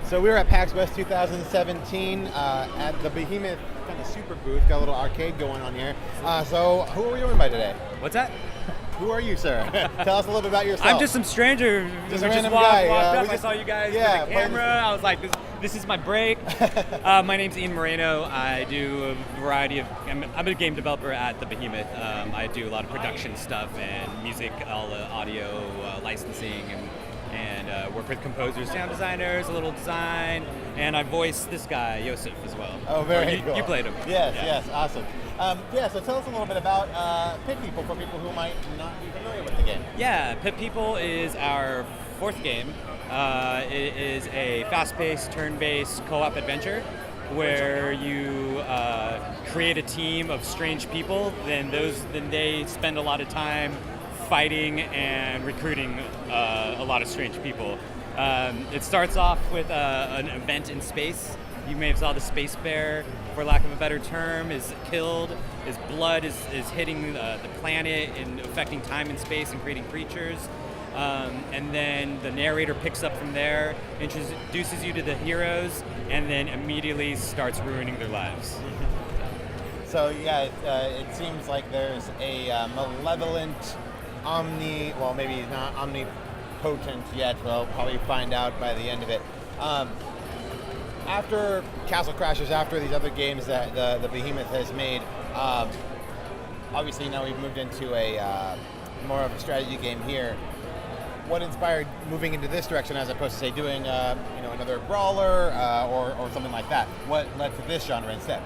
So we were at PAX West 2017 at the Behemoth kind of super booth. Got a little arcade going on here. So who are we joined by today? What's that? Who are you, sir? Tell us a little bit about yourself. I'm just some stranger. Just who a random walked guy. up. I saw you guys with the camera. I was like, this is my break. My name's Ian Moreno. I do a variety of. I'm a game developer at the Behemoth. I do a lot of production stuff and music, all the audio licensing and work with composers, sound designers, a little design, and I voice this guy, Yosef, as well. Oh, very cool. You played him. Yes, awesome. So tell us a little bit about Pit People for people who might not be familiar with the game. Yeah, Pit People is our fourth game. It is a fast-paced, turn-based co-op adventure where you create a team of strange people. Then they spend a lot of time fighting and recruiting a lot of strange people. It starts off with an event in space. You may have saw the space bear, for lack of a better term, is killed. His blood is hitting the planet and affecting time and space and creating creatures. And then the narrator picks up from there, introduces you to the heroes, and then immediately starts ruining their lives. So it seems like there's a malevolent maybe not omnipotent yet, we'll probably find out by the end of it. After Castle Crashers, after these other games that the Behemoth has made, obviously now we've moved into a more of a strategy game here. What inspired moving into this direction as opposed to, say, doing another brawler or something like that? What led to this genre instead?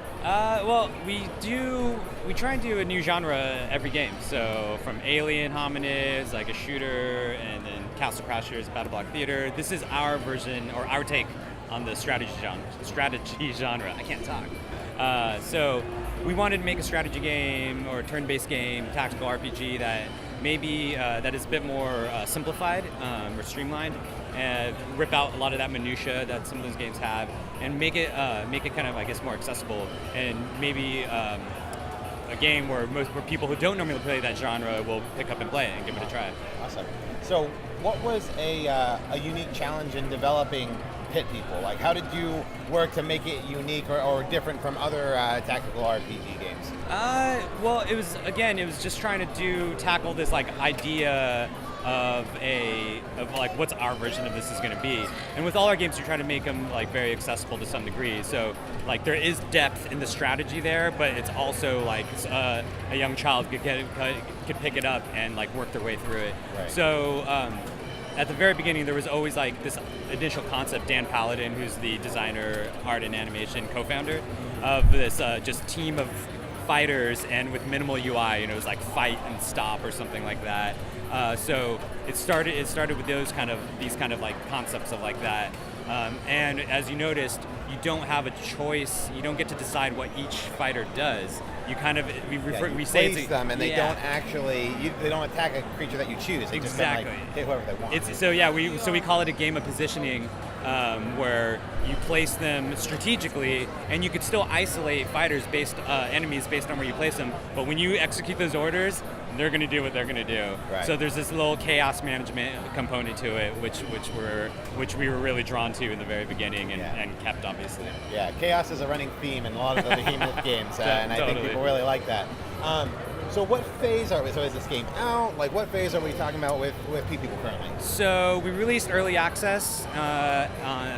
We try and do a new genre every game. So from Alien Hominids, like a shooter, and then Castle Crashers, Battle Block Theater. This is our version or our take on the strategy genre. I can't talk. So we wanted to make a strategy game or a turn-based game, tactical RPG that maybe that is a bit more simplified or streamlined, and rip out a lot of that minutia that some of those games have, and make it kind of, I guess, more accessible, and maybe a game where people who don't normally play that genre will pick up and play it and give it a try. Awesome. So what was a unique challenge in developing Pit People? Like, how did you work to make it unique or different from other tactical RPG games? It was just trying to tackle this idea of what's our version of this is going to be. And with all our games, we try to make them very accessible to some degree. So there is depth in the strategy there, but it's also a young child could pick it up and work their way through it. Right. So at the very beginning, there was always this initial concept. Dan Paladin, who's the designer, art and animation co-founder of this just team of fighters, and with minimal UI, it was fight and stop or something like that. So it started with these kind of concepts of that. And as you noticed, you don't have a choice. You don't get to decide what each fighter does. You kind of we say place them, and they don't actually they don't attack a creature that you choose. They exactly just hit whoever they want. We call it a game of positioning, where you place them strategically, and you could still isolate enemies based on where you place them. But when you execute those orders, they're going to do what they're going to do. Right. So there's this little chaos management component to it, which we were really drawn to in the very beginning and kept, obviously. Yeah, chaos is a running theme in a lot of the Behemoth games, and I think people really like that. So what phase are we? So is this game out? What phase are we talking about with Pit People currently? So we released early access,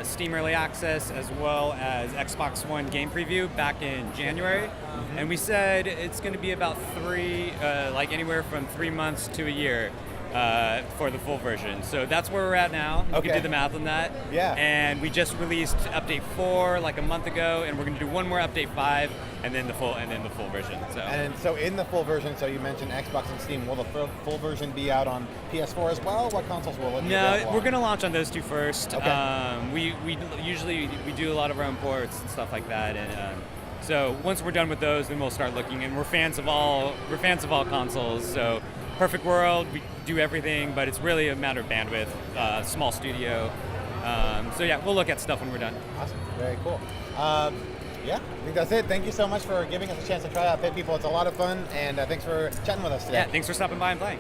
Steam early access, as well as Xbox One game preview back in January. Mm-hmm. And we said it's going to be about anywhere from 3 months to a year for the full version. So that's where we're at now. You can do the math on that. Yeah. And we just released update 4 a month ago, and we're going to do one more update 5, and then the full version. So in the full version, so you mentioned Xbox and Steam. Will the full version be out on PS4 as well? What consoles will it be available on? We're going to launch on those two first. Okay. We usually do a lot of our own ports and stuff like that, and so once we're done with those, then we'll start looking. And we're fans of all consoles. So perfect world, we do everything, but it's really a matter of bandwidth. Small studio. We'll look at stuff when we're done. Awesome. Very cool. I think that's it. Thank you so much for giving us a chance to try out Pit People. It's a lot of fun, and thanks for chatting with us today. Yeah, thanks for stopping by and playing.